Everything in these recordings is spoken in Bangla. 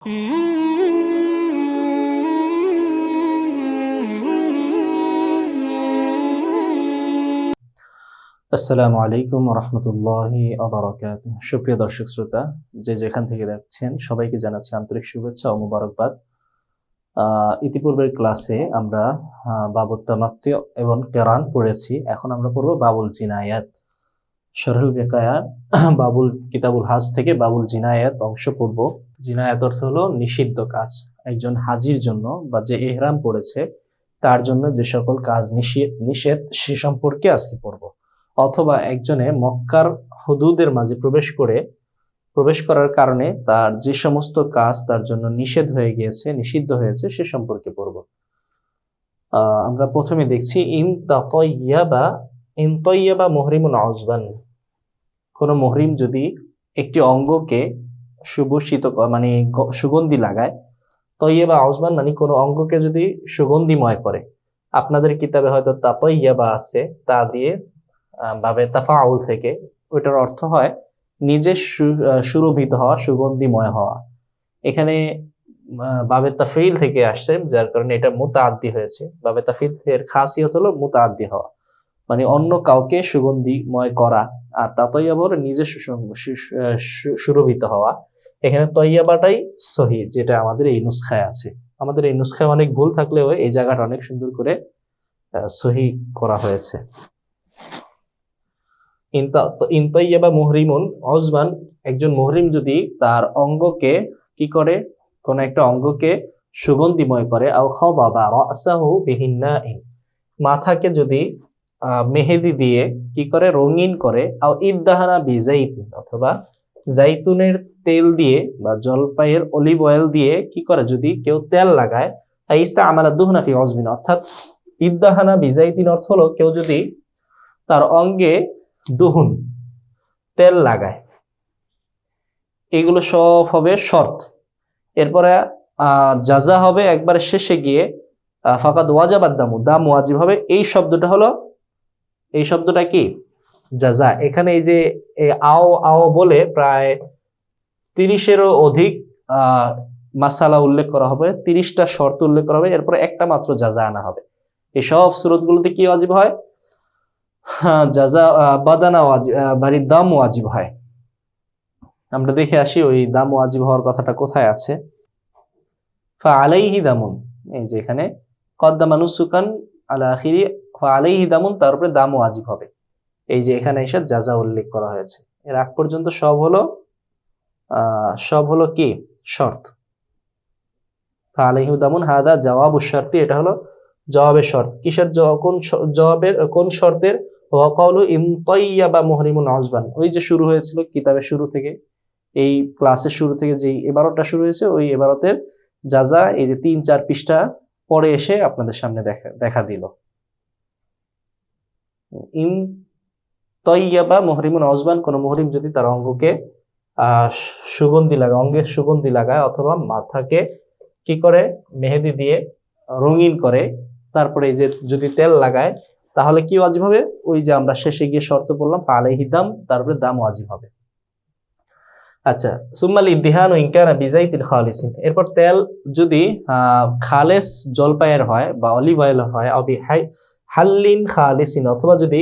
আসসালামু আলাইকুম রহমতুল্লাহি আবারাকাতুহু। সুপ্রিয় দর্শক শ্রোতা, যে যেখান থেকে দেখছেন সবাইকে জানাচ্ছি আন্তরিক শুভেচ্ছা ও মুবারকবাদ। ইতিপূর্বের ক্লাসে আমরা বাবুত তামাত্তু এবং কেরান পড়েছি। এখন আমরা পড়ব বাবুল জিনায়াত। শরহুল বিকায়া বাবুল কিতাবুল হাজ থেকে বাবুল জিনায়াত অংশ পড়ব। জিনায়াত অর্থ হলো নিষিদ্ধ কাজ। একজন হাজির জন্য বা যে ইহরাম পড়েছে তার জন্য যে সকল কাজ নিষেধ সে সম্পর্কে আজকে পড়ব। অথবা একজনে মক্কার হুদুদের মাঝে প্রবেশ করার কারণে তার যে সমস্ত কাজ তার জন্য নিষিদ্ধ হয়েছে সে সম্পর্কে পড়ব। আমরা প্রথমে দেখছি ইন তাতাইয়াবা মুহরিমুন আযবান। কোন মুহরিম যদি একটি অঙ্গকে সুভূষিত মানে সুগন্ধি লাগায়, তৈয়বা আযবান মানে কোন অঙ্গকে যদি সুগন্ধিময় করে। আপনাদের কিতাবে হয়তো তাতাইয়াবা আছে, তা দিয়ে বাবে তাফাউল থেকে, ওইটার অর্থ হয় নিজে সুরভিত হওয়া, সুগন্ধিময় হওয়া। এখানে বাবে তাফঈল থেকে আসছে, যার কারণে এটা মুতাআদ্দি হয়েছে। বাবে তাফঈল এর খাসিয়ত হলো মুতাআদ্দি হওয়া, মানে অন্য কাউকে সুগন্ধিময় করা। আর তাতাইয়াবা নিজে সুরভিত হওয়া। এখানে তৈয়াবাটাই সহি, যেটা আমাদের এই নুসখায় আছে। আমাদের এই নুসখায় অনেক ভুল থাকলেও এই জায়গাটা অনেক সুন্দর করে সহি করা হয়েছে। ইনতাইয়াবা মুহরিমুন আযবান, একজন মুহরিম যদি তার অঙ্গকে কি করে, কোন একটা অঙ্গকে সুগন্ধিময় করে, আও খাদাবা রাসাহু বিহিন্নাইন, মাথাকে যদি মেহেদি দিয়ে কি করে, রঙিন করে, আও ইদ্দাহানা বিজাইতিন, অথবা জাইতুনের তেল দিয়ে বা জলপাইয়ের অলিভ অয়েল দিয়ে কি করে যদি কেউ তেল লাগায়, ইস্তাআমালা দুহনা ফি আযবিন, অর্থাৎ ইদ্দাহানা বিজাইতিন অর্থ হলো কেউ যদি তার অঙ্গে দুহুন তেল লাগায়, এগুলো সব হবে শর্ত। এরপরে জাযা হবে একবারে শেষে গিয়ে, ফাকাদ ওয়াজাবাদ দামু, দাম ওয়াজিব হবে। এই শব্দটা কি জাযা। এখানে এই যে আও বলে প্রায় 30-এরও অধিক মাসালা উল্লেখ করা হবে, 30টা শর্ত উল্লেখ করা হবে, এরপরে একটা মাত্র জাযা আনা হবে। এই সব সূরতগুলোতে কি ওয়াজিব হয়? জাযা বাদানা ওয়াজিব, বাড়ির দাম ওয়াজিব হয়। আমরা দেখে আসি ওই দাম ওয়াজিব হওয়ার কথাটা কোথায় আছে। ফাআলাইহি দামুন, এই যে এখানে কদ্দামা নুসুকান আলা আখিরি, ফাআলাইহি দামুন, তার উপরে দাম ওয়াজিব হবে। এই যে এখানে এসে জাযা উল্লেখ করা হয়েছে। এর আগ পর্যন্ত সব হলো কি শর্ত। ফাআলাইহি দামুন হাদা জওয়াবুশ শর্তি, এটা হলো জবাবের শর্ত। কিসের কোন শর্তের? ওয়াকাউলু ইনতাইয়াবা মুহরিমুন আযবান, ওই যে শুরু হয়েছিল কিতাবের শুরু থেকে, এই ক্লাসের শুরু থেকে যেই ইবারতটা শুরু হয়েছে, ওই ইবারতের জাযা এই যে 3-4 পৃষ্ঠা পরে এসে আপনাদের সামনে দেখা দিল। ইনতাইয়াবা মুহরিমুন আযবান, কোন মুহরিম যদি তার অঙ্গকে অঙ্গের সুগন্ধি লাগায়, অথবা মাথাকে কি করে মেহেদি দিয়ে রঙিন করে, তারপরে এই যে যদি তেল লাগায়, তাহলে কি ওয়াজিব হবে? ওই যে আমরা শেষে গিয়ে শর্ত বললাম, ফাআলাইহি দাম, তারপরে দাম ওয়াজিব হবে। আচ্ছা, সুম্মাল ইদ্দিহানু ইন কানা বিজাইতিন খালিসিন, এরপর তেল যদি খালেস জলপাইয়ের হয় বা অলিভ অয়েল হয়, অবি হাল্লিন খালিসিন, অথবা যদি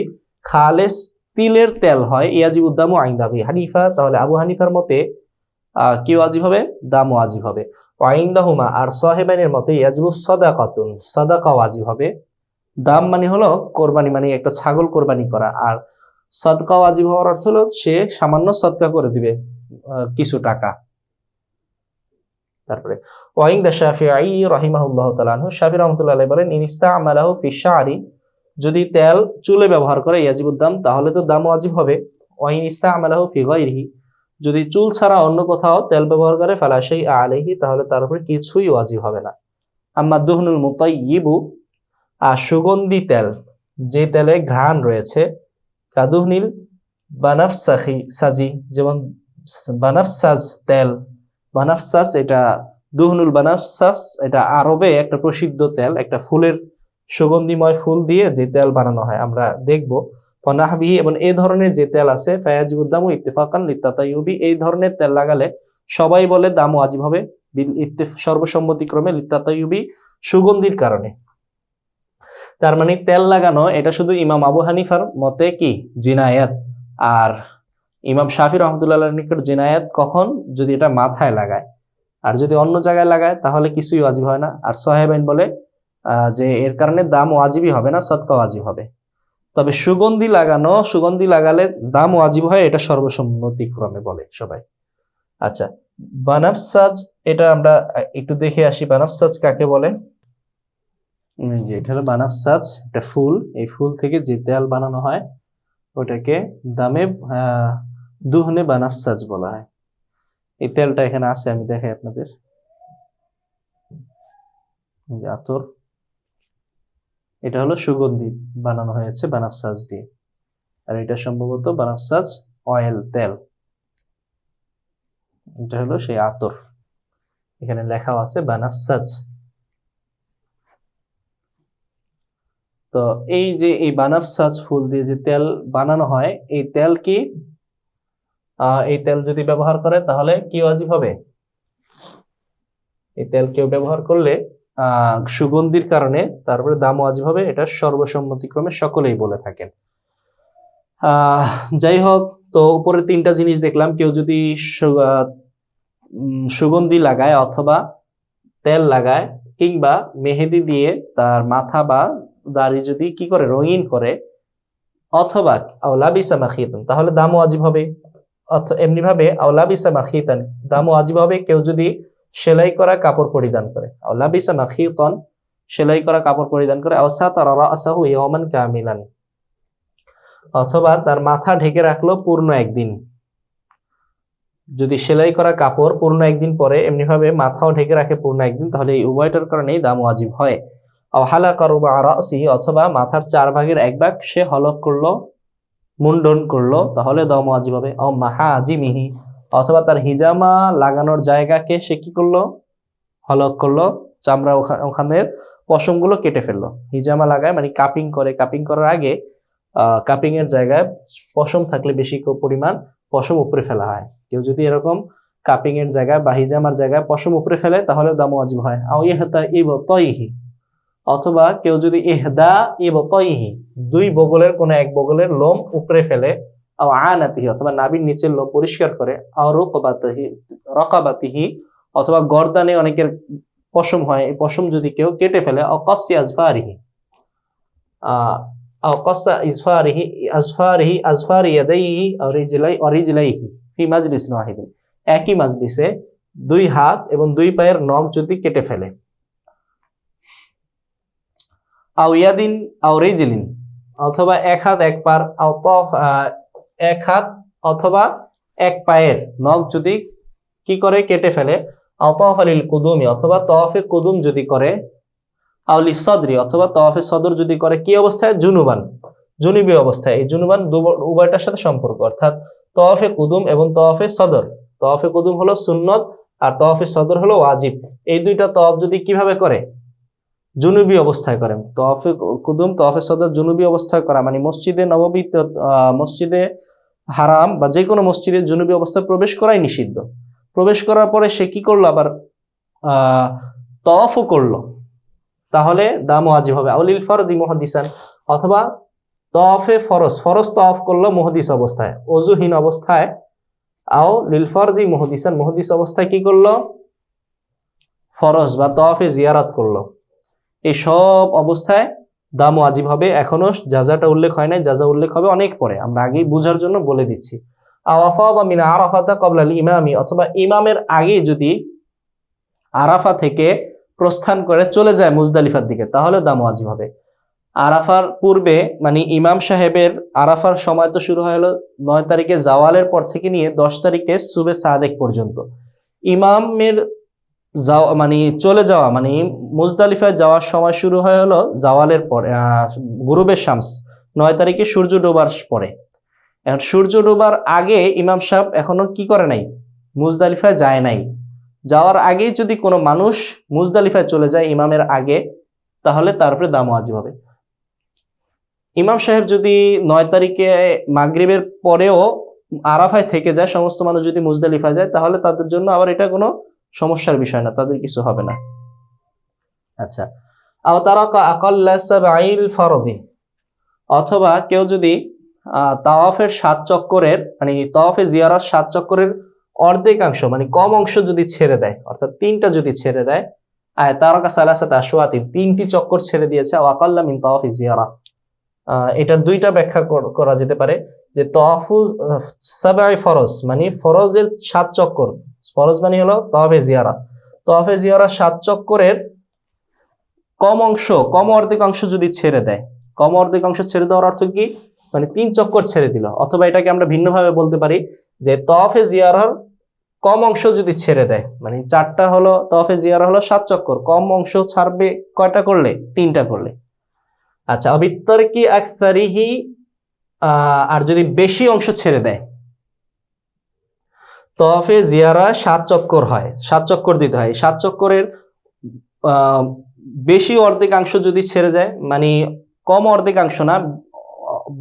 খালেস তিলের তেল হয়, ইয়াজিবুদ দামু ইনদা আবি হানিফা, তাহলে আবু হানিফার মতে কি ওয়াজিব হবে? দাম ওয়াজিব হবে। ওয়াইন্দাহুমা, আর সাহেবাইনের মতে ইয়াজিবুস সাদাকাতুন, সাদাকা ওয়াজিব হবে। দাম মানে হলো কোরবানি, মানে একটা ছাগল কোরবানি করা, আর সাদকা ওয়াজিব হওয়ার অর্থ হলো সে সামান্য সাদকা করে দিবে কিছু টাকা। তারপরে ওয়াইন্দা শাফিঈ রাহিমাহুল্লাহু তাআলা আনহু, শাফিঈ রাহমাতুল্লাহি আলাইহি বলেন, ইন ইস্তাআমালাহু ফি শা'রি, যদি তেল চুলে ব্যবহার করে, ইয়াজিবুদ দাম, তাহলে তো দাম ওয়াজিব হবে। ওয়াইন ইস্তাআমালাহু ফি গায়রিহি, যদি চুল ছাড়া অন্য কোথাও তেল ব্যবহার করে, ফালা শাইআ আলাইহি, তাহলে তার উপরে কিছুই ওয়াজিব হবে না। আম্মা দুহনুল মুতাইয়িবু, আর সুগন্ধি তেল, যে তেলে ঘ্রাণ রয়েছে, কাদুহনিল বানাফসাজি, যেমন বানাফসাজ তেল, বানাফসাস এটা দুহনুল বানাফসাস, এটা আরবে একটা প্রসিদ্ধ তেল, একটা ফুলের সুগন্ধিময় ফুল দিয়ে যে তেল বানানো হয় আমরা দেখব। ওয়ানাহবিহি, এবং এই ধরনের যে তেল আছে, ফায়াজিবুদ দামু ইত্তিফাকান লিতাতাইয়ুবি, এই ধরনের তেল লাগালে সবাই বলে দাম ওয়াজিব হবে, সর্বসম্মতিক্রমে লিতাতায়ুবি, সুগন্ধির কারণে। তার মানে তেল লাগানো এটা শুধু ইমাম আবু হানিফার মতে কি জিনায়াত, আর ইমাম শাফি রহমতুল্লাহ নিকট জিনায়াত কখন, যদি এটা মাথায় লাগায়, আর যদি অন্য জায়গায় লাগায় তাহলে কিছুই ওয়াজিব হয় না। আর সাহেবাইন বলে যে এর কারণে দাম ওয়াজিবই হবে না, সদকা ওয়াজিব হবে। তবে সুগন্ধি লাগালে দাম ওয়াজিব হয়, এটা সর্বসম্মতিক্রমে বলে সবাই। আচ্ছা, বানাফসাজ, এটা আমরা একটু দেখে আসি বানাফসাজ কাকে বলে। যে এটা হলো বানাফসাজ, এটা ফুল, এই ফুল থেকে যে তেল বানানো হয় ওটাকে দামে দুহনে বানাফসাজ বলা হয়। এই তেলটা এখানে আছে, আমি দেখাই আপনাদের। আতর, এটা হলো সুগন্ধি বানানো হয়েছে বানাফসাজ দিয়ে, আর এটা সম্ভবত বানাফসাজ অয়েল, তেল। এটা হলো সেই আতর, এখানে লেখা আছে বানাফসাজ। তো এই যে এই বানাফসাজ ফুল দিয়ে যে তেল বানানো হয়, এই তেল কি, এই তেল যদি ব্যবহার করে তাহলে কি ওয়াজিব হবে? এই তেল কেউ ব্যবহার করলে সুগন্ধির কারণে তারপরে দাম ওয়াজিব হবে, এটা সর্বসম্মতিক্রমে সকলেই বলে থাকেন। যাই হোক, তো উপরে তিনটা জিনিস দেখলাম। কেউ যদি সুগন্ধি লাগায় অথবা তেল লাগায় কিংবা মেহেদি দিয়ে তার মাথা বা দাড়ি যদি কি করে, রঙিন করে, অথবা আওলাবিসা মাখিতান, তাহলে দাম ওয়াজিব হবে। এমনি ভাবে আওলাবিসা মাখিতান, দাম ওয়াজিব হবে কেউ যদি সেলাই করা কাপড় পরিধান করে। আওলাবিসা মাখিতান, সেলাই করা কাপড় পরিধান করে। আওসাতারা রাসাহু ইয়াওমান কামিলান, অথবা তার মাথা ঢেকে রাখলো পূর্ণ একদিন। যদি সেলাই করা কাপড় পূর্ণ একদিন পরে এমনি ভাবে মাথাও ঢেকে রাখে পূর্ণ একদিন, তাহলে এই উভয়টার কারণেই দাম ওয়াজিব হয়। হালাকা রুবা রাসি, অথবা মাথার 4 ভাগের 1 ভাগ সে হলক করলো, মুন্ডন করলো, তাহলে দাম ওয়াজিব হবে। মাহাজিমিহি, অথবা তার হিজামা লাগানোর জায়গাকে সে কি করলো, হলক করলো, চামড়া ওখানের পশমগুলো কেটে ফেললো। হিজামা লাগায় মানে কাপিং করে, কাপিং করার আগে কাপিং এর জায়গায় পশম থাকলে বেশি পরিমাণ পশম উপরে ফেলা হয়। কেউ যদি এরকম কাপিং এর জায়গায় বা হিজামার জায়গায় পশম উপরে ফেলে তাহলে দাম ওয়াজিব হয়। অথবা কেউ যদি ইহদা ইবতাইহি, 2 বগলের কোন এক বগলের লোম উপরে ফেলে, আও আনাতিহি, অথবা নাভির নিচের লোম পরিষ্কার করে, আও রাকাবাতিহি, অথবা গর্দানে অনেকের পশম হয়, এই পশম যদি কেউ কেটে ফেলে, আও কাসি আজফারিহি, আও কাসা আজফারিহি আজফারি ইয়াদাইহি আও রিজলাইহি ফি মাজলিসিন ওয়াহিদিন, একই মাজলিসে 2 হাত এবং 2 পায়ের নখ যদি কেটে ফেলে। আও ইয়াদিন আও রিজলিন, অথবা 1 হাত 1 পা, আও 1 হাত অথবা 1 পায়ের নখ যদি কি করে, কেটে ফেলে। আও তাওয়াফিল কুদুমি, অথবা তাওয়াফে কুদুম যদি করে। আও লিসদরি, অথবা তাওয়াফে সদর যদি করে, কি অবস্থায়, জুনুবান, জুনুবি অবস্থায়। এই জুনুবান উভয়টার সাথে সম্পর্ক, অর্থাৎ তাওয়াফে কুদুম এবং তাওয়াফে সদর। তাওয়াফে কুদুম হলো সুন্নত আর তাওয়াফে সদর হলো ওয়াজিব। এই দুইটা তাওয়াফ যদি কিভাবে করে, জুনুবি অবস্থায় করেন। তাওয়াফে কুদুম, তাওয়াফে সদর জুনুবি অবস্থায় করা মানে মসজিদে নববী, মসজিদে হারাম বা যে কোনো মসজিদে জুনুবি অবস্থায় প্রবেশ করাই নিষিদ্ধ। প্রবেশ করার পরে সে কি করলো, আবার তাওয়াফও করলো, তাহলে দাম ওয়াজিব হবে। আউলিল ফরদি মুহাদ্দিসান, অথবা তাওয়াফে ফরজ তাওয়াফ করলো মুহাদ্দিস অবস্থায়, ওযুহীন অবস্থায়। আও লিল ফরদি মুহাদ্দিসান, মুহাদ্দিস অবস্থায় কি করলো, ফরজ বা তাওয়াফে জিয়ারত করলো। এই সব অবস্থায় দাম ওয়াজিব হবে। এখনো জাযাটা উল্লেখ হয় নাই, জাযা উল্লেখ হবে অনেক পরে, আমরা আগেই বোঝার জন্য বলে দিচ্ছি। আওয়াফাদা মিন আরাফাতা ক্বাবলা আল ইমামি, অথবা ইমামের আগে যদি আরাফা থেকে প্রস্থান করে চলে যায় মুজদালিফার দিকে, তাহলে দাম ওয়াজিব হবে। আরাফার পূর্বে মানে ইমাম সাহেবের আরাফার সময় তো শুরু হলো 9 তারিখে জাওয়ালের পর থেকে নিয়ে 10 তারিখে সুবে সাদেক পর্যন্ত। ইমামের মানে চলে যাওয়া মানে মুজদালিফায় যাওয়ার সময় শুরু হলো জাওয়ালের পরে, গুরুবে শামস 9 তারিখে সূর্য ডোবার পরে। এখন সূর্য ডোবার আগে ইমাম সাহেব এখনো কি করে নাই, মুজদালিফায় যায় নাই। যাওয়ার আগে যদি কোনো মানুষ মুজদালিফায় চলে যায় ইমামের আগে, তাহলে তারপরে দাম ওয়াজিব হবে। ইমাম সাহেব যদি 9 তারিখে মাগরিবের পরেও আরাফায় থেকে যায়, সমস্ত মানুষ যদি মুজদালিফায় যায়, তাহলে তাদের জন্য আবার এটা কোনো সমস্যার বিষয় না, তাদের কিছু হবে না। আচ্ছা, আও তারাকা আকাল্লা সাবঈল ফরদি, অথবা কেউ যদি তাওয়াফের 7 চক্করের মানে তাওয়াফে জিয়ারার 7 চক্করের অর্ধেকাংশ মানে কম অংশ যদি ছেড়ে দেয়, অর্থাৎ 3টা যদি ছেড়ে দেয়, তারাকা সালাসাত আশওয়াতিন, 3টি চক্কর ছেড়ে দিয়েছে, আও আকাল্লা মিন তাওয়াফি জিয়ারা। এটার দুইটা ব্যাখ্যা করা যেতে পারে যে তাওয়াফু সাবঈ ফরজ মানে ফরজের 7 চক্কর, ফরজ মানে হলো তাওয়াফে জিয়ারা, তাওয়াফে জিয়ারা 7 চক্করের কম অংশ, কম অর্ধেকাংশ যদি ছেড়ে দেয়, কম অর্ধেকাংশ ছেড়ে দেওয়ার অর্থ কি, মানে 3 চক্কর ছেড়ে দিল, অথবা এটাকে আমরা ভিন্নভাবে বলতে পারি যে তাওয়াফে জিয়ারার কম অংশ যদি ছেড়ে দেয়, মানে 4টা হলো তাওয়াফে জিয়ারা হলো 7 চক্কর, কম অংশ ছাড়বে কয়টা করলে, 3টা করলে। আচ্ছা, অবিত্তরকি আকসারিহি, আর যদি বেশি অংশ ছেড়ে দেয়, তাওয়াফে জিয়ারা 7 চক্কর হয়, 7 চক্কর দিতে হয়, 7 চক্করের বেশি অর্ধেকাংশ যদি ছেড়ে যায়, মানে কম অর্ধেকাংশ না,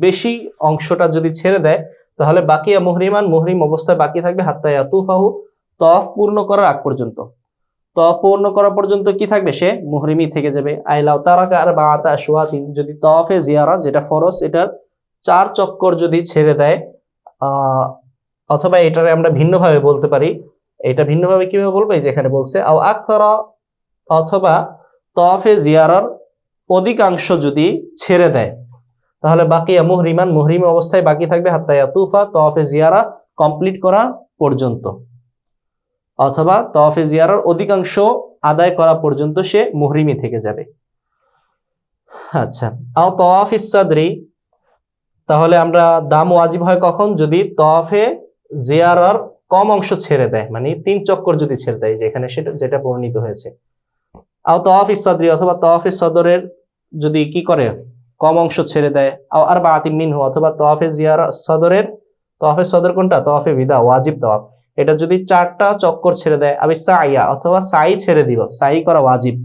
বেশি অংশটা যদি ছেড়ে দেয়, তাহলে বাকিয়া মুহরিমান, মুহরিম অবস্থায় বাকি থাকবে, হাত্তা ইয়াতুফাহু, তাওয়াফ পূর্ণ করার আগ পর্যন্ত। তাওয়াফ পূর্ণ করা পর্যন্ত কি থাকবে, সে মুহরিমই থেকে যাবে। আইলাউ তারাকা আরবাআতা আশওয়াতিন, যদি তাওয়াফে জিয়ারা যেটা ফরজ এটার 4 চক্কর যদি ছেড়ে দেয়, অথবা এটারে আমরা ভিন্নভাবে বলতে পারি, এটা ভিন্নভাবে কিভাবে বলবো, এই যে এখানে বলছে আও আকসারা, অথবা তাওয়াফে জিয়ারার অধিকাংশ যদি ছেড়ে দেয়, তাহলে বাকিয়া মুহরিমান, মুহরিম অবস্থায় বাকি থাকবে, হাত্তা ইয়াতুফা, তাওয়াফে জিয়ারা কমপ্লিট করা পর্যন্ত, অথবা তাওয়াফে জিয়ারার অধিকাংশ আদায় করা পর্যন্ত সে মুহরিমই থেকে যাবে। আচ্ছা, আও তাওয়াফিস সাদরি, তাহলে আমরা দাম ওয়াজিব হয় কখন, যদি তাওয়াফে জিয়ারার কম অংশ ছেড়ে দেয়, মানে 3 চক্কর যদি ছেড়ে দেয়, যেখানে সেটা যেটা বর্ণিত হয়েছে। আও তাওয়াফিস সাদরি, অথবা তাওয়াফে সদরের যদি কি করে, কম অংশ ছেড়ে দেয়, আও আরবাআতিন মিনহু, অথবা তাওয়াফে জিয়ারা সদরের, তাওয়াফে সদর কোনটা, তাওয়াফে বিদা ওয়াজিব তাওয়াফ, এটা যদি 4টা চক্কর ছেড়ে দেয়, আবি সাইয়া, অথবা সাই ছেড়ে দিল, সাই করা ওয়াজিব,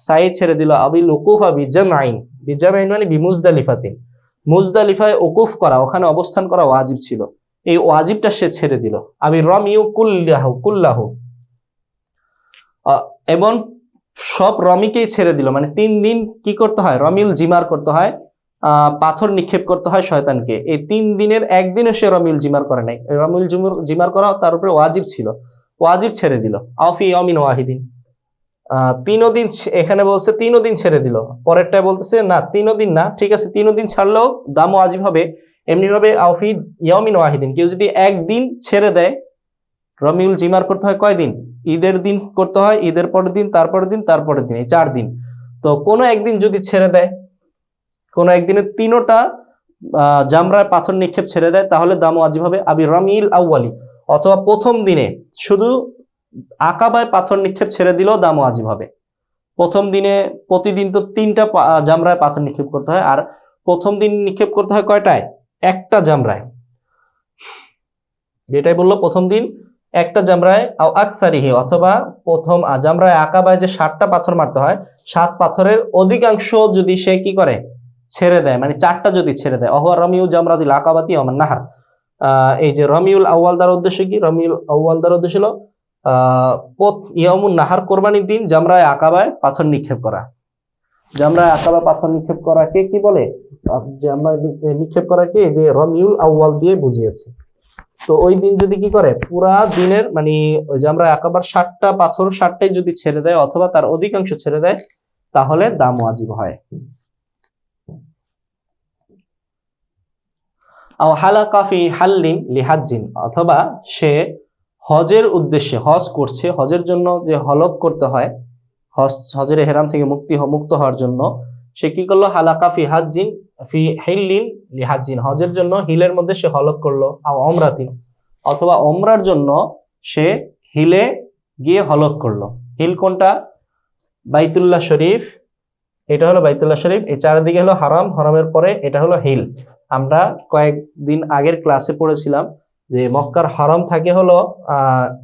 সাই ছেড়ে দিল, আবি লুকুফা বিজামাইন, বিজামাইন মানে বিমুজদালিফাতিন, মুজদালিফায় উকুফ করা, ওখানে অবস্থান করা ওয়াজিব ছিল, এই ওয়াজিবটা সে ছেড়ে দিল। আবি রমিউ কুল্লাহু, এবং সব রমিকেই ছেড়ে দিল, মানে 3 দিন কি করতে হয়, রমিউল জিমার করতে হয়, পাথর নিক্ষেপ করতে হয় শয়তানকে, এই 3 দিনের একদিনও সে রমিউল জিমার করে নাই, রমিউল জিমার করা তার উপরে ওয়াজিব ছিল, ওয়াজিব ছেড়ে দিল। আফি ইয়ামিন ওয়াহিদিন, 3 দিন, এখানে বলছে 3 দিন ছেড়ে দিল, পরেরটায় বলতেছে না 3 দিন না, ঠিক আছে 3 দিন ছাড়লেও দাম ওয়াজিব হবে, এমনি ভাবে আফি ইয়ামিন ওয়াহিদিন, কেউ যদি একদিন ছেড়ে দেয়, রমিউল জিমার করতে হয় কয়দিন, ঈদের দিন করতে হয়, ঈদের পরের দিন, তারপরের দিন, তারপরের দিন, এই 4 দিন, তো কোনো একদিন যদি ছেড়ে দেয়, কোনো একদিনে 3টা জামরায় পাথর নিক্ষেপ ছেড়ে দেয়, তাহলে দাম ওয়াজিব হবে। আবি রমিল আউয়ালি, অথবা প্রথম দিনে শুধু আকাবায় পাথর নিক্ষেপ ছেড়ে দিলেও দাম ওয়াজিব হবে। প্রথম দিনে প্রতিদিন তো 3টা জামরায় পাথর নিক্ষেপ করতে হয়, আর প্রথম দিন নিক্ষেপ করতে হয় কয়টায়, একটা জামরায়, যেটাই বললো প্রথম দিন একটা জামরায়, আও আকসারিহি, অথবা প্রথম জামরায় আকাবায় যে 7টা পাথর মারতে হয়, 7 পাথরের অধিকাংশ যদি সে কি করে, ছেড়ে দেয়, মানে 4টা যদি ছেড়ে দেয়, অহুয়া রমিউল জামরাতিল আকাবাতি ওয়ামান নাহার। এই যে রমিউল আউয়াল দ্বারা উদ্দেশ্য কি, রমিউল আউয়াল দ্বারা উদ্দেশ্য হলো ইয়ামুন নাহার, কোরবানির দিন জামরায় আকাবায় পাথর নিক্ষেপ করা। জামরায় আকাবায় পাথর নিক্ষেপ করাকে কি বলে, জামরায় নিক্ষেপ করাকে যে রমিউল আউয়াল দিয়ে বুঝিয়েছে। তো ওই দিন যদি কি করে, পুরা দিনের মানে জামরায় আকাবার 7টা পাথর 7টাই যদি ছেড়ে দেয়, অথবা তার অধিকাংশ ছেড়ে দেয়, তাহলে দাম ওয়াজিব হয়। আও হালাকা ফি হাল্লিন লিহাজ্জিন, অথবা সে হজের উদ্দেশ্যে, হজ করছে, হজের জন্য যে হলক করতে হয়, হজের ইহরাম থেকে মুক্ত হওয়ার জন্য সে কি করলো, হালাকা ফি হাজ্জিন ফি হিল্লিন লিহাজ্জিন, হজের জন্য হিলের মধ্যে সে হলক করলো, আও ওমরাতিন, অথবা ওমরার জন্য সে হিলে গিয়ে হলক করলো। হিল কোনটা, বাইতুল্লাহ শরীফ, এটা হলো বাইতুল্লাহ শরীফ, এই চারিদিকে হলো হারাম, হারামের পরে এটা হলো হিল। আমরা কয়েকদিন আগের ক্লাসে পড়েছিলাম যে মক্কার হারাম থাকে হলো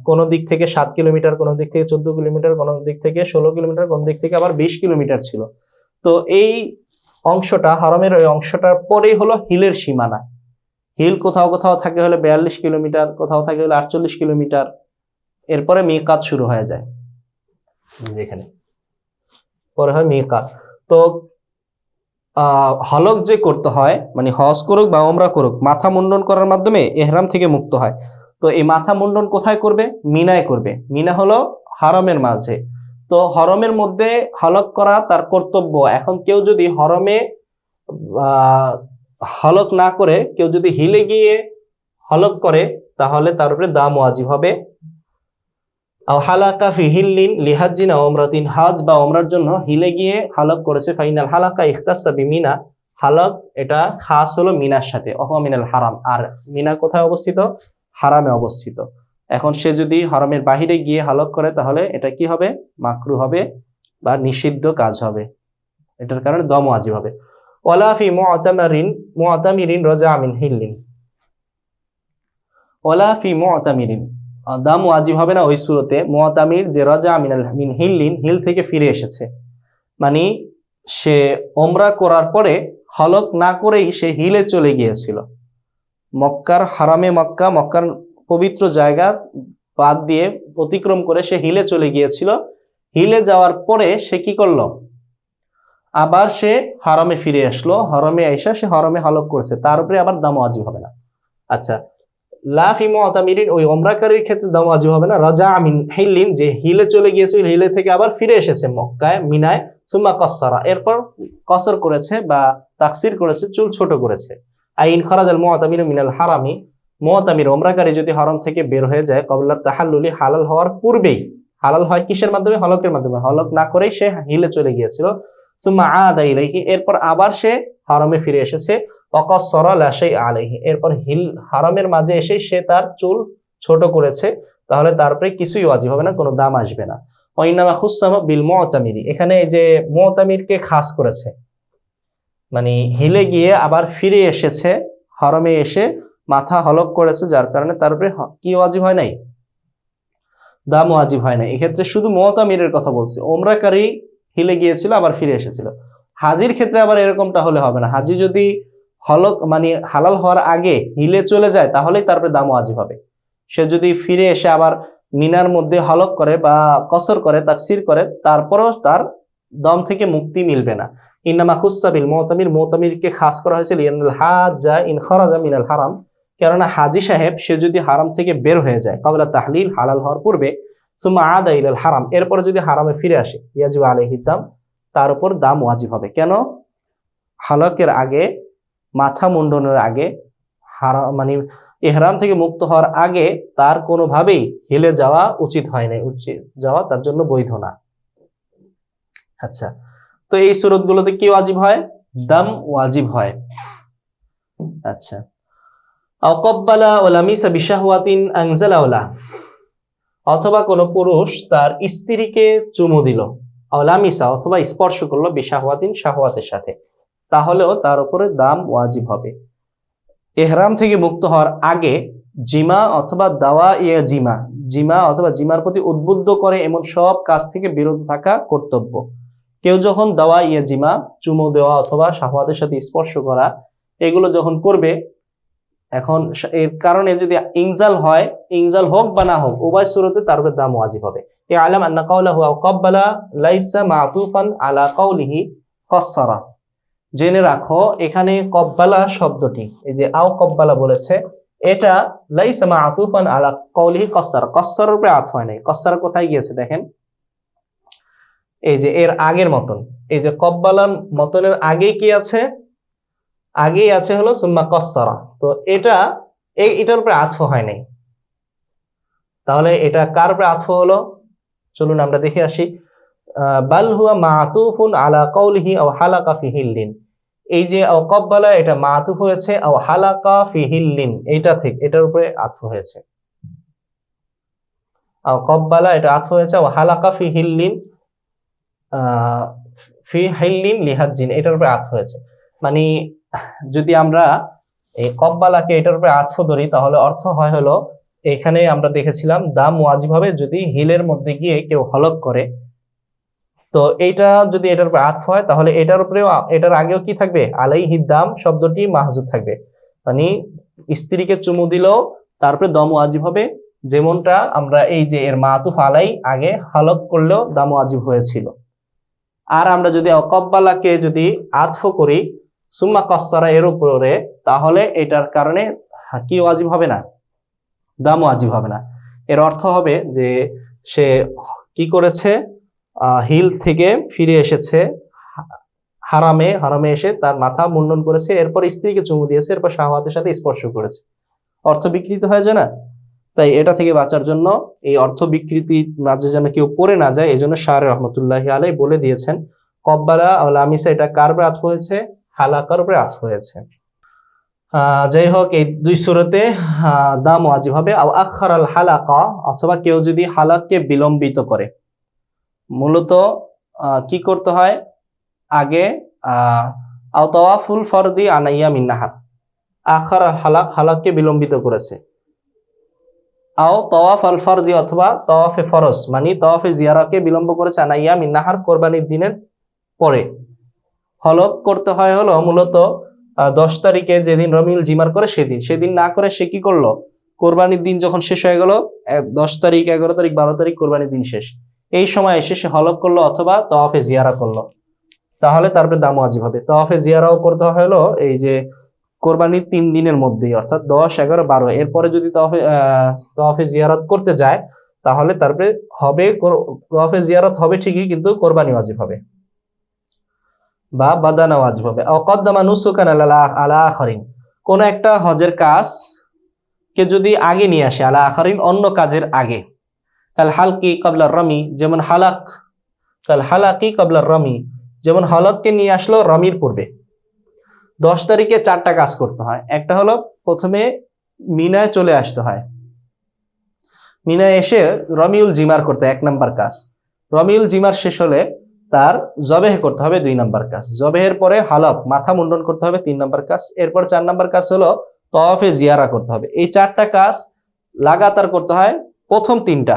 কোন দিক থেকে 7 কিলোমিটার, কোন দিক থেকে 14 কিলোমিটার, কোন দিক থেকে 16 কিলোমিটার, কোন দিক থেকে আবার 20 কিলোমিটার ছিল। তো এই অংশটা, হারামের ওই অংশটার পরেই হলো হিলের সীমানা। হিল কোথাও কোথাও থাকে হলে 42 কিলোমিটার, কোথাও থাকে হলে 48 কিলোমিটার, এরপরে মিকাত শুরু হয়ে যায়, যেখানে পরে হয় মিকাত। তো হলক যে করতে হয়, মানে হজ করুক বা ওমরা করুক, মাথা মুন্ডন করার মাধ্যমে এহরাম থেকে মুক্ত হয়। তো এই মাথা মুন্ডন কোথায় করবে? মিনায় করবে। মিনা হলো হরমের মাঝে। তো হরমের মধ্যে হলক করা তার কর্তব্য। এখন কেউ যদি হরমে হলক না করে কেউ যদি হিলে গিয়ে হলক করে, তাহলে তার উপরে দাম ওয়াজিব হবে। আও হালাকা ফি হিল্লিন লিহাজ্জিন আও উমরাতিন, হজ বা ওমরার জন্য হিলে গিয়ে হালক করেছে, ফাইনাল হালাকা ইখতাসা বিমিনা, হালক এটা খাস হলো মিনার সাথে, ওয়া মিনাল হারাম। আর মিনা কোথায় অবস্থিত? হারামে অবস্থিত। এখন সে যদি হরমের বাহিরে গিয়ে হালক করে, তাহলে এটা কি হবে? মাকরু হবে বা নিষিদ্ধ কাজ হবে। এটার কারণে দম ওয়াজিব হবে। ওয়ালা ফি মুআতামিরিন রাজা মিন হিল্লিন, ওয়ালা ফি মুআতামিরিন, দাম ওয়াজিব হবে না ওই সূরতে মুআতামির যে রাজা মিন হিল্লিন, হিল থেকে ফিরে এসেছে, মানে সে ওমরা করার পরে হলক না করেই সে হিলে চলে গিয়েছিল। মক্কার হারামে মক্কার পবিত্র জায়গা বাদ দিয়ে অতিক্রম করে সে হিলে চলে গিয়েছিল। হিলে যাওয়ার পরে সে কি করলো? আবার সে হারামে ফিরে আসলো। হরমে আইসা সে হরমে হলক করছে, তার উপরে আবার দাম ওয়াজিব হবে না। আচ্ছা, লা ফি মুআতামিরিন, ওই ওমরাকারীর ক্ষেত্রে দাম ওয়াজিব হবে না। রাজা মিন হিল্লিন, যে হিলে চলে গিয়েছিল, হিলে থেকে আবার ফিরে এসেছে মক্কায় মিনায়, সুম্মা কাসসারা, এরপর কসর করেছে বা তাকসির করেছে, চুল ছোট করেছে। আইন খারাজাল মুআতামিরু মিনাল হারামি, মুআতামির ওমরাকারী যদি হরম থেকে বের হয়ে যায় ক্বাবলা তাহাল্লুলি, হালাল হওয়ার পূর্বেই, হালাল হয় কিসের মাধ্যমে? হলকের মাধ্যমে। হলক না করেই সে হিলে চলে গিয়েছিল। সুম্মা আদা ইলাইহি, এরপর আবার সে হরমে ফিরে এসেছে। ওয়াকাসসারা লা শাইআ আলাইহি, এরপর হিল হারামের মাঝে এসে সে তার চুল ছোট করেছে, তাহলে তার উপরে কিছুই ওয়াজিব হবে না, কোনো দাম আসবে না। ওয়াইনামা খুসসামা বিল মুআতামিরি, এখানে যে মুআতামিরকে খাস করেছে, মানে হিলে গিয়ে আবার ফিরে এসেছে, হরমে এসে মাথা হলক করেছে, যার কারণে তার উপরে কি ওয়াজিব হয় নাই? দাম ওয়াজিব হয় নাই। এক্ষেত্রে শুধু মুআতামিরের কথা বলছে। ওমরাকারী হিলে গিয়েছিল আবার ফিরে এসেছিল। হাজির ক্ষেত্রে আবার এরকমটা হলে হবে না। হাজি যদি হলক মানে হালাল হওয়ার আগে হিলে চলে যায়, তাহলেই তারপরে দাম ওয়াজিব হবে। সে যদি ফিরে এসে আবার মিনার মধ্যে হলক করে বা কসর করে, তাকসির করে, তারপরও তার দম থেকে মুক্তি মিলবে না। ইন্নামা খুসসা বিল মুআতামির, মুআতামিরকে খাস করা হয়েছে লিআন্নাল হাজ্জা ইন খারাজা মিনাল হারাম, কেননা হাজি সাহেব সে যদি হারাম থেকে বের হয়ে যায় ক্বাবলা তাহলিল, হালাল হওয়ার পূর্বে, সুম্মা আদা ইলাল হারাম, এরপরে যদি হারামে ফিরে আসে, ইয়াজিবু আলাইহিদ দাম, তার উপর দাম ওয়াজিব হবে। কেন? হালকের আগে, মাথা মুন্ডনের আগে, মানে ইহরাম থেকে মুক্ত হওয়ার আগে তার কোনোভাবেই হিলে যাওয়া উচিত হয় নাই, উচিত যাওয়া তার জন্য বৈধ না। আচ্ছা, তো এই সূরতগুলোতে কি ওয়াজিব হয়? দাম ওয়াজিব হয়। আচ্ছা, আও ক্বাব্বালা ওয়া লামিসা বিশাহওয়াতিন আনজালা ওয়ালা, অথবা কোনো পুরুষ তার স্ত্রীকে চুমু দিল, আও লামিসা, অথবা স্পর্শ করলো, বিশাহওয়াতিন, শাহওয়াতের সাথে, তাহলেও তার উপরে দাম ওয়াজিব হবে। ইহরাম থেকে মুক্ত হওয়ার আগে জিমা অথবা দাওয়া ইয়া জিমা, জিমা অথবা জিমার প্রতি উদ্বুদ্ধ করে এমন সব কাজ থেকে বিরত থাকা কর্তব্য। কেউ যখন দাওয়া ইয়া জিমা, চুমু দেওয়া অথবা শাহওয়াতের সাথে স্পর্শ করা, এগুলো যখন করবে, এখন এর কারণে যদি ইনজাল হয়, ইনজাল হোক বা না হোক, উভয় সূরতে তার উপরে দাম ওয়াজিব হবে। ইয়ালাম আন্না কাওলাহু আও ক্বাব্বালা লাইসা মাতুফান আলা কাওলিহি কাসসারা, জেনে রাখো এখানে কব্বালা শব্দটি, এই যে আও কব্বালা বলেছে, এটা লাইসা মাতুফান আলা কাওলিহি কাসসারা, কাসসারার উপরে আতফ হয় নাই। কাসসারা কোথায় গিয়েছে দেখেন, এই যে এর আগের মতন, এই যে কব্বালার মতনের আগে কি আছে? আগেই আছে হলো সুম্মা কাসসারা, তো এটার উপরে আতফ হয় নাই। তাহলে এটা কার উপরে আতফ হলো? চলুন আমরা দেখে আসি। বাল হুয়া মাতুফুন আলা কাওলিহি আও হালাকা ফি হিল্লিন, এই যে আও ক্বাব্বালা, এটা মাতুফ হয়েছে আও হালাকা ফি হিল্লিন, এইটা থেকে এটার উপরে আতফ হয়েছে। আও ক্বাব্বালা এটা আতফ হয়েছে, আও হালাকা ফি হিল্লিন, ফি হিল্লিন লিহাজ্জিন, এটার উপরে আতফ হয়েছে। মানে যদি আমরা এই ক্বাব্বালাকে এটার উপরে আতফ ধরি, তাহলে অর্থ হয় হলো, এখানে আমরা দেখেছিলাম দাম ওয়াজিব হবে যদি হিলের মধ্যে গিয়ে কেউ হলক করে। তো এইটা যদি এটার উপরে আতফ হয়, তাহলে এটার উপরেও, এটার আগেও কি থাকবে? আলাইহিদ দাম শব্দটি মাহজুব থাকবে, মানে স্ত্রীকে চুমু দিলেও তারপরে দম ওয়াজিব হবে, যেমনটা আমরা এই যে এর মাতুফ আলাই আগে হালক করলেও দাম ওয়াজিব হয়েছিল। আর আমরা যদি কব্বালাকে যদি আতফ করি সুম্মা কাসসারা এর উপরে, তাহলে এটার কারণে কি ওয়াজিব হবে না, দাম ওয়াজিব হবে না। এর অর্থ হবে যে সে কি করেছে, হিল থেকে ফিরে এসেছে হারামে এসে তার মাথা মুন্ডন করেছে, এরপর স্ত্রীকে চুমু দিয়েছে, এরপর শাহওয়াতের সাথে স্পর্শ করেছে, অর্থ বিকৃত হয়ে যায় না? তাই এটা থেকে বাঁচার জন্য, এই অর্থ বিকৃতি মাঝে যেন কেউ পড়ে না যায়, এই জন্য শাহ রহমতুল্লাহ আলাই বলে দিয়েছেন কব্বালা আও লামিসা এটা কার উপরে আতফ হয়েছে, হালাকার উপরে আতফ হয়েছে। যাই হোক, এই দুই সূরাতে দাম ওয়াজিব হবে। আও আখারাল হালাকা, অথবা কেউ যদি হালাককে বিলম্বিত করে, মূলত কি করতে হয়, আগে আও তাওয়াফুল ফরদি আনাইয়া মিন্নাহার, আখারাল হালাককে বিলম্বিত করেছে। আও তাওয়াফ আল ফরজি, অথবা তাওয়াফে ফরজ মানে তাওয়াফে জিয়ারাকে বিলম্ব করেছে আনাইয়া মিন্নাহার, কোরবানির দিনের পরে। হলক করতে হয় হলো মূলত 10 তারিখে, যেদিন রমিউল জিমার করে সেদিন না করে সে কি করলো, কোরবানির দিন যখন শেষ হয়ে গেল, 10 তারিখ 11 তারিখ 12 তারিখ কোরবানির দিন শেষ, এই সময় এসে সে হলক করলো অথবা তাওয়াফে জিয়ারা করলো, তাহলে তারপরে দাম ওয়াজিব হবে। তাওয়াফে জিয়ারাও করতে হলো এই যে কোরবানির 3 দিনের মধ্যেই, অর্থাৎ 10, 11, 12, এরপরে যদি তাওয়াফে জিয়ারত করতে যায় তাহলে তারপরে হবে তাওয়াফে জিয়ারত হবে ঠিকই, কিন্তু কোরবানি ওয়াজিব হবে বা বাদানা ওয়াজিব হবে। আও কদ্দামা নুসুকান আলা আখারিন, কোন একটা হজের কাজ কে যদি আগে নিয়ে আসে, আলা আখারিন অন্য কাজের আগে, কাল হালকি ক্বাবলা রামি, যেমন হালাক, কাল হালাকি ক্বাবলা রামি, যেমন হলককে নিয়ে আসলো রমির পূর্বে। 10 তারিখে 4টা কাজ করতে হয়। একটা হলো প্রথমে মিনায় চলে আসতে হয়, মিনায় এসে রমিউল জিমার করতে 1 নাম্বার কাজ। রমিউল জিমার শেষ হলে তার জবেহ করতে হবে 2 নাম্বার কাজ। জবেহের পরে হালক মাথা মুন্ডন করতে হবে 3 নাম্বার কাজ। এরপর 4 নাম্বার কাজ হলো তাওয়াফে জিয়ারা করতে হবে। এই 4টা কাজ লাগাতার করতে হয়। প্রথম 3টা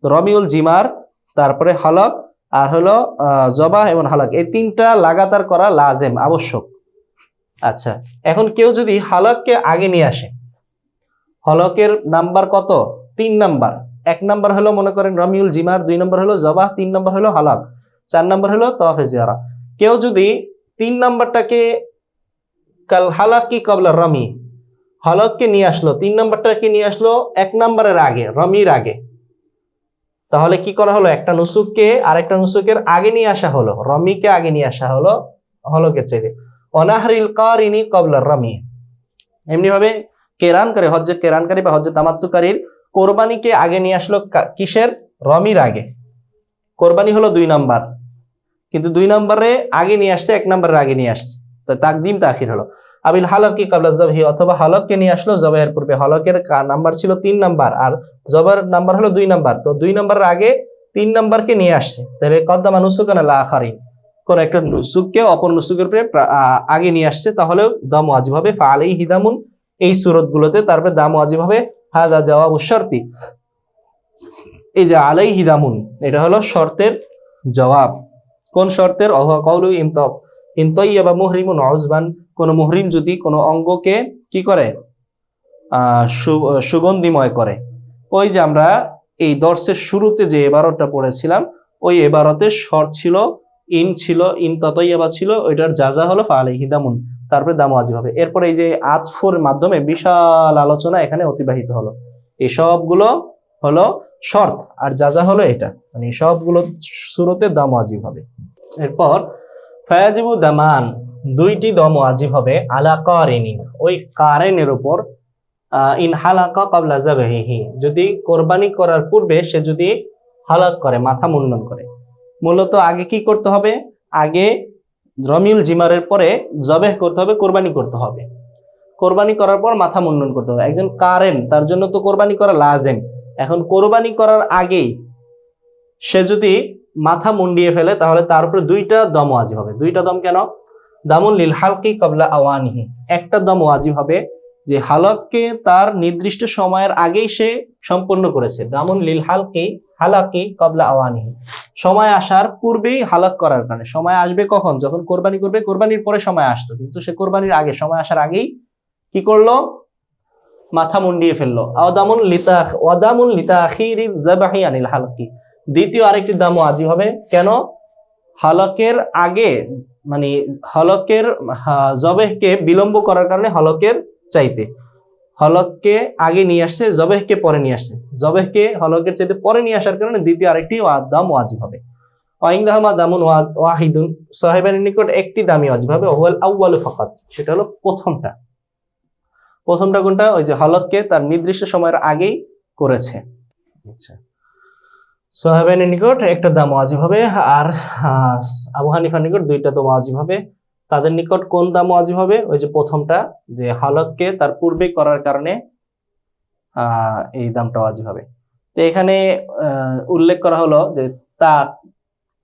রমিউল জিমার, তারপরে হালক, আর হলো জবাহ এবং হালক, এই 3টা লাগাতার করা লাজেম, আবশ্যক। আচ্ছা, এখন কেউ যদি হালককে আগে নিয়ে আসে, হলকের নাম্বার কত, 3 নাম্বার। 1 নাম্বার হলো মনে করেন রমিউল জিমার, 2 নাম্বার হলো জবাহ, 3 নাম্বার হলো হালক, 4 নাম্বার হলো তাওয়াফে জিয়ারা। কেউ যদি 3 নাম্বারটাকে কাল হালাকি ক্বাবলা রমি, হলককে নিয়ে আসলো, 3 নাম্বারটাকে নিয়ে আসলো 1 নাম্বারের আগে, রমির আগে, তাহলে কি করা হলো, একটা নুসুককে আরেকটা নুসুকের আগে নিয়ে আসা হলো, রমিকে আগে নিয়ে আসা হলো হলকের চাইতে। অনাহরিল কারিনি ক্বাবলা রমি, এমনি ভাবে কেরানকারী, হজ্জের কেরানকারী বা হজ্জের তামাত্তুকারীর কোরবানিকে আগে নিয়ে আসলো কিসের, রমির আগে। কোরবানি হলো 2 নাম্বার, কিন্তু 2 নাম্বারে আগে নিয়ে আসছে, 1 নাম্বারের আগে নিয়ে আসছে, তো তাকদিম তাখির হলো। আবিল হালকি ক্বাবলা জবহি, অথবা হলককে নিয়ে আসলো জবাহের পূর্বে। হলকের নাম্বার ছিল 3 নাম্বার আর জবাহের নাম্বার হলো 2 নাম্বার, তো 2 নাম্বারের আগে 3 নাম্বারকে নিয়ে আসছে, তাহলে কদ্দামা নুসুকান আলা আখারিন, কোন একটা নুসুককে অপর নুসুকের উপরে আগে নিয়ে আসছে, তাহলে দাম ওয়াজিব হবে। ফাআলাইহি দামুন, এই সূরাতগুলোতে তারপরে দাম ওয়াজিব হবে। হাদা জাওয়াবু শারতি, এই যে আলাইহি দামুন, এটা হলো শর্তের জবাব। কোন শর্তের, অহুয়া কাউলু ইনতাইয়াবা মুহরিমুন উজবান, কোন মুহরিম যদি কোন অঙ্গকে কি করে, সুগন্ধিময় করে। ওই যে আমরা এই দর্সের শুরুতে যে ইবারতটা পড়েছিলাম, ওই ইবারতের শর্ত ছিল ইন তাতাইয়াবা ছিল, ওইটার জাযা হলো ফাআলাইহি দামুন, তারপরে দাম ওয়াজিব হবে। এরপর এই যে আতফুর মাধ্যমে বিশাল আলোচনা এখানে অতিবাহিত হলো। এই সবগুলো হলো শর্ত, আর জাযা হলো এটা, মানে সবগুলো সূরাতে দাম ওয়াজিব হবে। এরপর ফায়াজিবু দামান, 2টি দম ওয়াজিব হবে আলা কারিনিন, ওই কারিনের উপর। ইন হালাকা ক্বাবলা যাবহিহি, যদি কোরবানি করার পূর্বে সে যদি হালাক করে, মাথা মুন্ডন করে। মূলত আগে কি করতে হবে, আগে রমিউল জিমারের পরে জবেহ করতে হবে, কোরবানি করতে হবে। কোরবানি করার পর মাথা মুন্ডন করতে হবে। একজন কারেন, তার জন্য তো কোরবানি করা লাজেম। এখন কোরবানি করার আগেই সে যদি মাথা মুন্ডিয়ে ফেলে, তাহলে তার উপরে 2টা দম ওয়াজিব হবে। 2টা দম কেন, দামুন লিল হালকি ক্বাবলা আওয়ানিহি, একটা দম ওয়াজিব হবে যে হালককে তার নির্দিষ্ট সময়ের আগেই সে সম্পন্ন করেছে। দামুন লিল হালাকি ক্বাবলা আওয়ানিহি, সময় আসার পূর্বেই হালাক করার কারণে। সময় আসবে কখন, যখন কোরবানি করবে, কোরবানির পরে সময় আসতো, কিন্তু সে কোরবানির আগে, সময় আসার আগেই কি করলো, মাথা মুন্ডিয়ে ফেললো। ওয়াদামুন লিতাখিরি যাবাহি আনিল হালকি, দ্বিতীয় আরেকটি দাম ওয়াজিব হবে। কেন? হলকের আগে মানে হলকের জবেহকে বিলম্ব করার কারণে, হলকের চাইতে হলককে আগে নিয়ে আসছে, জবেহকে পরে নিয়ে আসছে, জবেহকে হলকের চাইতে পরে নিয়ে আসার কারণে দ্বিতীয় আরেকটি দাম ওয়াজিব হবে। ওয়াইনদাহুমা দামুন ওয়াহিদুন, সাহেবের নিকট একটি দামই ওয়াজিব হবে। ওয়াল আউয়ালু ফাকাত, সেটা হলো প্রথমটা। প্রথমটা কোনটা? ওই যে হলককে তার নির্দিষ্ট সময়ের আগেই করেছে। আচ্ছা, সাহেবের নিকট একটা দাম ওয়াজিব হবে, আর আবু হানিফার নিকট দুইটা দাম ওয়াজিব হবে। তাদের নিকট কোন দাম ওয়াজিব হবে? ওই যে প্রথমটা, যে হলককে তার পূর্বে করার কারণে এই দামটা ওয়াজিব হবে। তো এখানে উল্লেখ করা হলো যে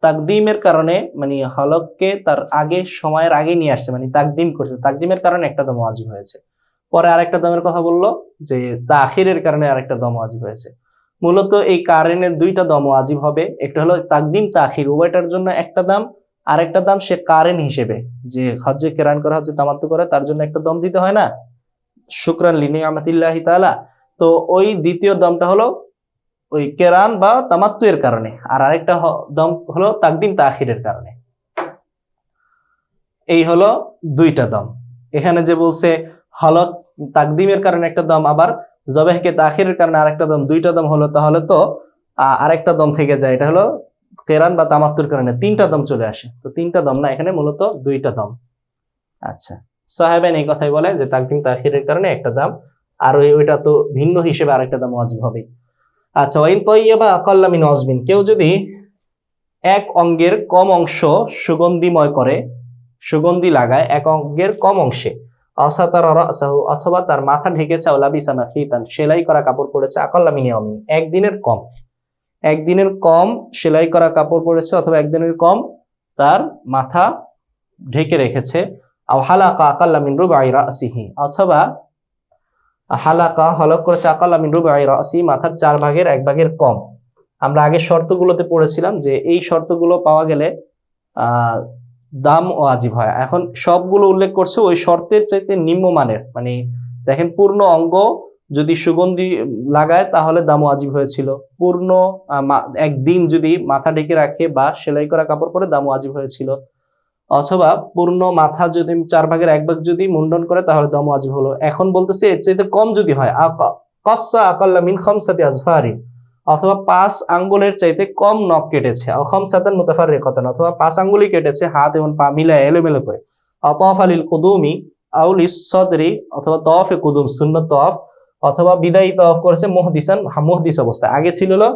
তাকদিমের কারণে, মানে হলককে তার আগে সময়ের আগে নিয়ে আসছে, মানে তাকদিম করছে, তাকদিমের কারণে একটা দাম ওয়াজিব হয়েছে। পরে আরেকটা দামের কথা বললো যে তাখিরের কারণে আরেকটা দাম ওয়াজিব হয়েছে। মূলত এই কারণের দুইটা দাম ওয়াজিব হবে, একটা হলো তাকদিম তাখির উভয়টার জন্য একটা দাম, আরেকটা দাম সে কারেন হিসেবে, যে হজ্জে কেরান করে, হজ্জে তামাত্তু করে, তার জন্য একটা দম দিতে হয় না, শুকরান লিনিয়ামাতিল্লাহি তাআলা। তো ওই দ্বিতীয় দমটা হলো ওই কেরান বা তামাত্তু এর কারণে, আর আরেকটা দম হলো তাকদিম তাখিরের কারণে। এই হলো দুইটা দম। এখানে যে বলছে হলক তাকদিমের কারণে একটা দম, আবার জবেহকে তাখিরের কারণে আরেকটা দম, দুইটা দম হলো, তাহলে তো আরেকটা দম থেকে যায়, এটা হলো কেরান বা তামাত্তুর কারণে তিনটা দম চলে আসে। তো তিনটা দম না, এখানে মূলত দুইটা দম। আচ্ছা, সাহেবেন এই কথাই বলে যে তাকদিম তাখিরের কারণে একটা দাম, আর ওইটা তো ভিন্ন হিসেবে আরেকটা দাম ওয়াজিব হবে। আচ্ছা, ওয়াইন তাইয়্যিবা আকাল্লা মিন ওয়াজবিন, কেউ যদি এক অঙ্গের কম অংশ সুগন্ধিময় করে, সুগন্ধি লাগায় এক অঙ্গের কম অংশে, আসাতারা রাসাহু, অথবা তার মাথা ঢেকেছে, আও লাবিসা নাফিতান, সেলাই করা কাপড় পরেছে, আকাল্লা মিন ইয়াউমিন, একদিনের কম, একদিনের কম সেলাই করা কাপড় পরেছে, অথবা একদিনের কম তার মাথা ঢেকে রেখেছে, আও হালাকা আকাল্লা মিন রুবাই রাসিহি, অথবা হালাকা হলক করেছে আকাল্লা মিন রুবাই রাসি, মাথার 1/4 কম। আমরা আগে শর্তগুলোতে পড়েছিলাম যে এই শর্তগুলো পাওয়া গেলে দাম ওয়াজিব হয়। এখন সবগুলো উল্লেখ করছে ওই শর্তের চাইতে নিম্নমানের, মানে দেখেন পূর্ণ অঙ্গ যদি সুগন্ধি লাগায় তাহলে দাম ওয়াজিব হয়েছিল, পূর্ণ একদিন যদি মাথা ঢেকে রাখে বা সেলাই করা কাপড় পরে দাম ওয়াজিব হয়েছিল, অথবা পূর্ণ মাথা যদি 1/4 যদি মুন্ডন করে তাহলে দাম ওয়াজিব হলো। এখন বলতেছে এর চাইতে কম যদি হয়, কাসসা আকাল্লা মিন খামসাতি আজফারি, অথবা 5 আঙ্গুলের চাইতে কম নখ কেটেছে, খামসাতান মুতাফাররিকাতান, অথবা 5 আঙ্গুলই কেটেছে হাত এবং পা মিলায় এলোমেলো করে, আতাফা লিল কুদুমি আও লিস সদরি, অথবা তাওয়াফে কুদুম সুন্নাত তাওয়াফ, অথবা বিদায়ী তাওয়াফ করেছে মুহদিস অবস্থায়, আগে ছিল হলো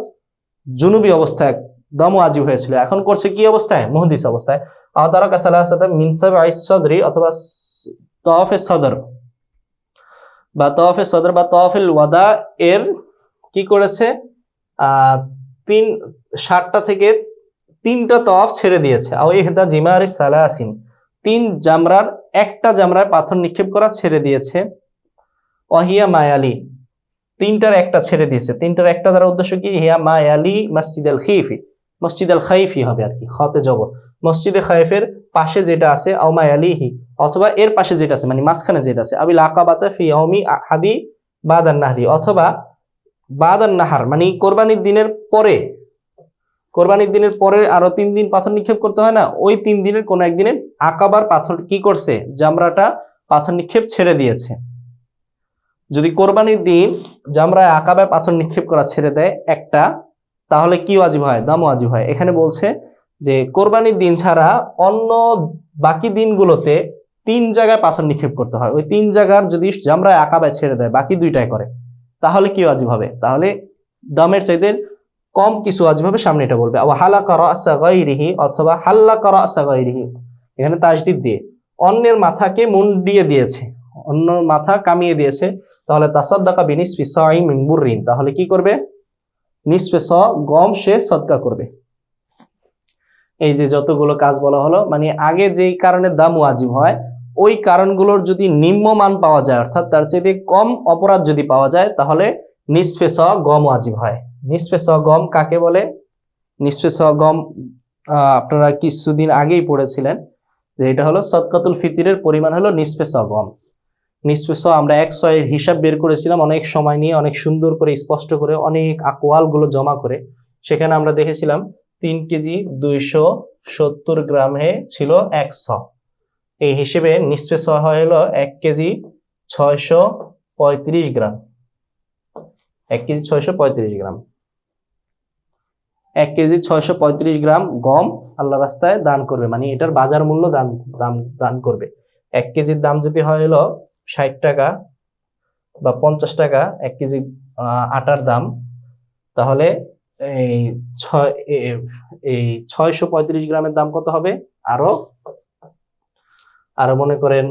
জুনুবি অবস্থায় দাম ওয়াজিব হয়েছিল, এখন করছে কি অবস্থায়? মুহদিস অবস্থায়। আতারাকা সালাসাতা মিন সাবঈ সদরি, অথবা তাওয়াফে সদর বা তাওয়াফে সদর বা তাওয়াফুল ওয়াদা এর কি করেছে? 7টা থেকে 3টা তাওয়াফ ছেড়ে দিয়েছে। আও ইহদা জিমারিস সালাসিন, 3 জামরার একটা জামরায় পাথর নিক্ষেপ করা ছেড়ে দিয়েছে। ওয়াহিয়া মায়ালি, 3টার একটা ছেড়ে দিয়েছে, 3টার একটা দ্বারা উদ্দেশ্য কি? হিয়া মায়ালি মসজিদুল খাইফি, মসজিদুল খাইফি হবে আর কি, খতে জবর, মসজিদে খাইফের পাশে যেটা আছে, আও মায়ালিহি, অথবা এর পাশে যেটা আছে, মানে মাঝখানে যেটা আছে, আবিল আকাবাতা ফি ইয়াউমি আহাদি বাদান নাহরি, অথবা বাদান নাহার, মানে কোরবানির দিনের পরে, কোরবানির দিনের পরে আরো 3 দিন পাথর নিক্ষেপ করতে হয় না, ওই 3 দিনের কোন একদিনে আকাবার পাথর কি করছে? জামরাটা পাথর নিক্ষেপ ছেড়ে দিয়েছে। যদি কোরবানির দিন জামরায় আকাবায় পাথর নিক্ষেপ করা ছেড়ে দেয় একটা, তাহলে কি ওয়াজিব হয়? দাম ওয়াজিব হয়। এখানে বলছে যে কোরবানির দিন ছাড়া অন্য বাকি দিনগুলোতে 3 জায়গায় পাথর নিক্ষেপ করতে হয়, ওই 3 জায়গার যদি জামরায় আকাবায় ছেড়ে দেয়, বাকি 2টায় করে, তাহলে কি ওয়াজিব হবে? তাহলে দামের চাইতে কম কিছু ওয়াজিব হবে, সামনে এটা বলবে। আও হালাকা রাসা গায়রিহি, অথবা হাল্লাকা রাসা গায়রিহি, এখানে তাসদীদ দিয়ে অন্যের মাথাকে মুন্ডিয়ে দিয়েছে, অন্য মাথা কামিয়ে দিয়েছে, তাহলে তাসাদ্দাকা বিনিসফি সাই মিন বুররিন, তাহলে কি করবে? নিসফে স গম সে সদকা করবে। এই যে যতগুলো কাজ বলা হলো, মানে আগে যেই কারণে দাম ওয়াজিব হয় ওই কারণগুলোর যদি নিম্নমান পাওয়া যায়, অর্থাৎ তার চেয়ে কম অপরাধ যদি পাওয়া যায়, তাহলে নিসফে স গম ওয়াজিব হয়। নিসফে স গম কাকে বলে? নিসফে স গম আপনারা কিছুদিন আগেই পড়েছিলেন যে এটা হলো সদকাতুল ফিতরের পরিমাণ হলো নিসফে স গম। নিসফে স আমরা 100 হিসাব বের করেছিলাম অনেক সময় নিয়ে, অনেক সুন্দর করে স্পষ্ট করে, অনেক আকওয়াল গুলো জমা করে। সেখানে আমরা দেখেছিলাম 3 কেজি 270 গ্রামে ছিল 100। এই হিসেবে নিসফে স হলো 1 কেজি 635 গ্রাম। 1 কেজি 635 গ্রাম। 1 কেজি 635 গ্রাম গম আল্লাহ রাস্তায় দান করবে, মানে এটার বাজার মূল্য দান করবে। 1 কেজির দাম যদি হয় হলো 60 টাকা বা 50 টাকা 1 কেজি আটার দাম, তাহলে এই 635 গ্রামের দাম কত হবে? আরো মনে করেন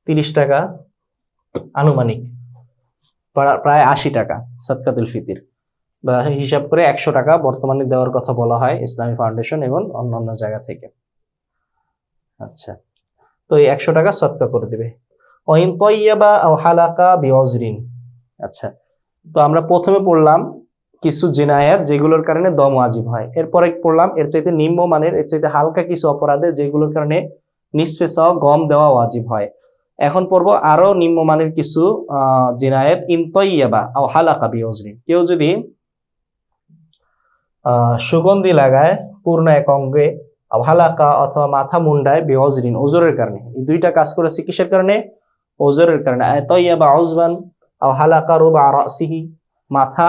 30 টাকা, আনুমানিক প্রায় 80 টাকা সাদকাতুল ফিতর, বা হিসাব করে 100 টাকা বর্তমানে দেওয়ার কথা বলা হয় ইসলামী ফাউন্ডেশন এবং অন্যান্য জায়গা থেকে। আচ্ছা, তো এই 100 টাকা সদকা করে দিবে। ওয়াইন তাইয়াবা আও হালাকা বিওজরিন। আচ্ছা, তো আমরা প্রথমে পড়লাম কিছু জিনায়াত যেগুলোর কারণে দম ওয়াজিব হয়, এরপরে পড়লাম এর চাইতে নিম্নমানের, এর চাইতে হালকা কিছু অপরাধে যেগুলোর কারণে নিসফে স গম দেওয়া ওয়াজিব হয়। এখন পড়ব আরো নিম্নমানের কিছু জিনায়াত। ইন তাইয়াবা আও হালাকা বিওজরিন, কেউ যদি সুগন্ধি লাগায় পূর্ণ এক অঙ্গে, হালাকা অথবা মাথা মুন্ডায় বিওজরিন ওজরের কারণে, এই দুইটা কাজ করেছে কিসের কারণে? ওজরের কারণে। তাইয়াবা উজবান আও হালাকা রুবা রাসিহি, মাথা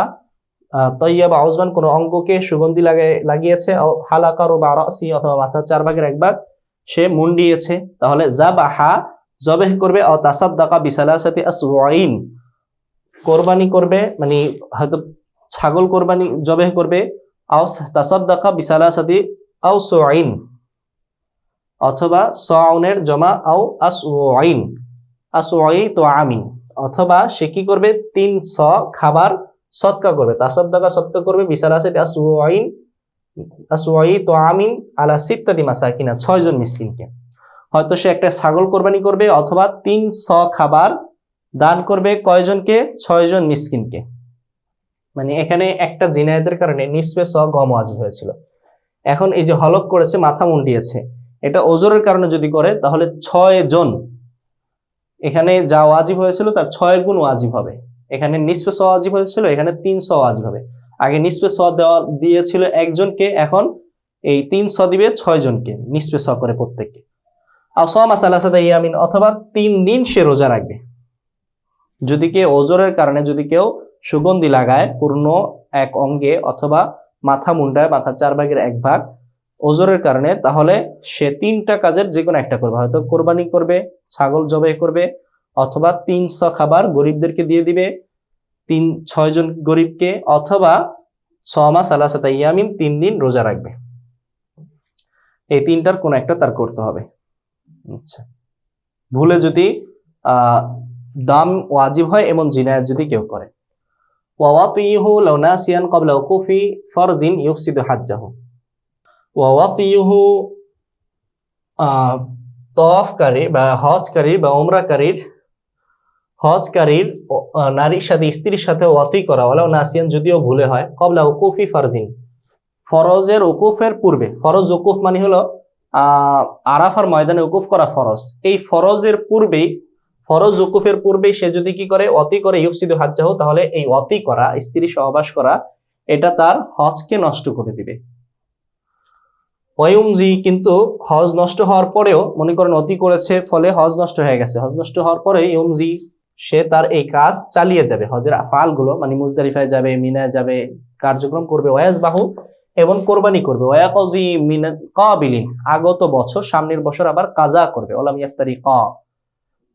তাইয়াবা উজবান কোন অঙ্গকে সুগন্ধি লাগিয়েছে, হালাকা রুবা রাসি অথবা মাথার 4/1 ভাগ সে মুন্ডিয়েছে, তাহলে যাবাহা জবেহ করবে, ও তাসাদ্দাকা বিসালাসাতি আসওয়াইন কোরবানি করবে, মানে হয়তো ছাগল কোরবানি জবেহ করবে, আও তাসাদ্দাকা বিসালাসাতি আসওয়াইন অথবা সাউনের জমা আও আসওয়াইন, আসওয়াই তো আমিন, অথবা সে কি করবে 300 খাবার সদকা করবে, তাসাদ্দাকা সদকা করবে বিসালাসাতি আসওয়াইন, আসওয়াই তো আমিন আলা সিত্তাতি মাসাকিনা 6 জন মিসকিনকে। হয়তো সে একটা ছাগল কোরবানি করবে অথবা 300 খাবার দান করবে কয়জনকে? 6 জন মিসকিনকে। মানে এখানে একটা জিনায়াতের কারণে নিসফে স গম ওয়াজিব হয়েছিল। এখন এই যে হলক করেছে, মাথা মুন্ডিয়েছে, এটা ওজরের কারণে যদি করে তাহলে 6 জন, এখানে যা ওয়াজিব হয়েছিল তার 6 গুণ ওয়াজিব হবে। এখানে নিসফে স ওয়াজিব হয়েছিল, এখানে 300 ওয়াজিব হবে। আগে নিসফে স দিয়েছিল একজনকে, এখন এই 300 দিবে 6 জনকে নিসফে স করে প্রত্যেককে। আর সামা সালাসাতা ইয়ামিন, অথবা 3 দিন সে রোজা রাখবে। যদি কেউ ওজরের কারণে যদি কেউ সুগন্ধি লাগায় পূর্ণ এক অঙ্গে অথবা মাথা মুন্ডায়, মাথার 4/1 ভাগ ওজরের কারণে, তাহলে সে 3টা কাজের যে কোনো একটা করবে, হয়তো কোরবানি করবে, ছাগল জবাই করবে, অথবা 300 খাবার গরিবদেরকে দিয়ে দিবে 6 জন গরিবকে, অথবা সামা সালাসাতা ইয়ামিন 3 দিন রোজা রাখবে। এই 3টার কোন একটা তার করতে হবে। আচ্ছা, ভুলে যদি দাম ওয়াজিব হয় এমন জিনায়াত যদি কেউ করে। ওয়াওয়াতিহু লাউ নাসিয়ান ক্বাবলা উকুফি ফারদিন ইউফসিদু হাজ্জাহু। ওয়াওয়াতিহু তাওয়াফকারী বা হজকারী বা উমরাকারীর নারীর সাথে, স্ত্রীর সাথে ওয়াতি করা, ওয়ালাউ নাসিয়ান যদিও ভুলে হয়, ক্বাবলা উকুফি ফারদিন ফরজের উকুফের পূর্বে। ফরজ উকুফ মানে হলো আরাফার ময়দানে উকুফ করা ফরজ। এই ফরজের পূর্বেই, ফরজ উকুফের পূর্বেই সে যদি কি করে? ওয়াতি করে, ইউফসিদু হাজ্জাহু, তাহলে এই ওয়াতি করা, স্ত্রী সহবাস করা, এটা তার হজকে নষ্ট করে দিবে। ওয়ায়ুমজি, কিন্তু হজ নষ্ট হওয়ার পরেও, মনে করেন ওয়াতি করেছে ফলে হজ নষ্ট হয়ে গেছে, হজ নষ্ট হওয়ার পরে ইউমজি সে তার এই কাজ চালিয়ে যাবে, হজের আফআলগুলো, মানে মুজদালিফায় যাবে, মিনায় যাবে, কার্যক্রম করবে, ওয়াজবাহু এবং কোরবানি করবে, ওয়ায়াকজি মিন কাবিলিন আগত বছর, সামনের বছর আবার কাজা করবে, ওলাম ইফতারি কা,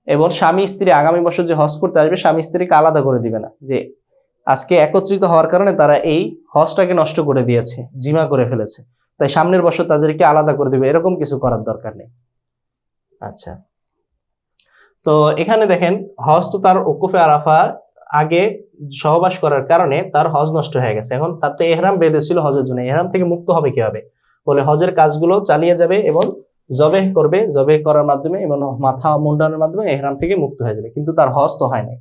এবং স্বামী স্ত্রী আগামী বছর যে হজ করতে আসবে স্বামী স্ত্রীকে আলাদা করে দিবে না, যে আজকে একত্রিত হওয়ার কারণে তারা এই হজটাকে নষ্ট করে দিয়েছে, জিমা করে ফেলেছে, তাই সামনের বছর তাদেরকে আলাদা করে দিবে, এরকম কিছু করার দরকার নেই। আচ্ছা, তো এখানে দেখেন হজ তো তার উকুফে আরাফা আগে সহবাস করার কারণে তার হজ নষ্ট হয়ে গেছে। এখন তার তো ইহরাম বেঁধেছিল হজের জন্য, ইহরাম থেকে মুক্ত হবে কিভাবে? বলে হজের কাজগুলো চালিয়ে যাবে এবং জবেহ করবে, জবেহ করার মাধ্যমে এবং মাথা মুন্ডানোর মাধ্যমে ইহরাম থেকে মুক্ত হয়ে যাবে, কিন্তু তার হজ তো হয় নাই,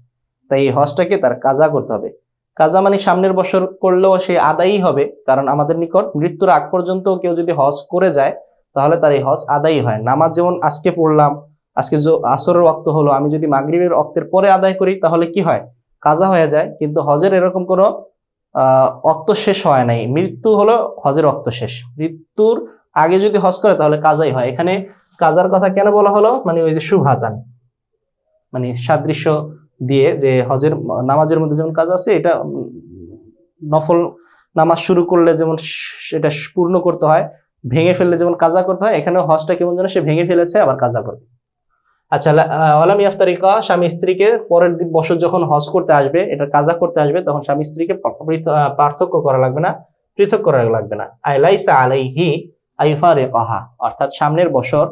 তাই এই হজটাকে তার কাজা করতে হবে। কাজা মানে সামনের বছর করলেও সে আদায়ই হবে, কারণ আমাদের নিকট মৃত্যুর আগ পর্যন্ত কেউ যদি হজ করে যায় তাহলে তার এই হজ আদায়ই হয়। নামাজ যেমন আজকে পড়লাম, আজকে আসরের ওয়াক্ত হলো, আমি যদি মাগরিবের ওয়াক্তের পরে আদায় করি তাহলে কি হয়, কাজা হয়ে যায়। কিন্তু হজের এরকম কোনো ওয়াক্ত শেষ হয় নাই, মৃত্যু হলো হজের ওয়াক্ত শেষ, মৃত্যুর আগে যদি হজ করে তাহলে কাজাই হয়। এখানে কাজার কথা কেন বলা হলো, মানে ওই যে শুভাতান, মানে সাদৃশ্য দিয়ে, যে হজের নামাজের মধ্যে যেমন কাজ আছে, এটা নফল নামাজ শুরু করলে যেমন সেটা পূর্ণ করতে হয়, ভেঙে ফেললে যেমন কাজা করতে হয়, এখানে হজটা কেমন যেন সে ভেঙে ফেলেছে আবার কাজা করবে। আচ্ছা, ওয়ালাম ইয়াফতারিকা, স্বামী স্ত্রীকে পরের বছর যখন হজ করতে আসবে, এটা কাজা করতে আসবে, তখন স্বামী স্ত্রীকে পার্থক্য করা লাগবে না, পৃথক করা লাগবে না। আইলাইসা আলাইহি আইফারিকাহা, অর্থাৎ সামনের বছর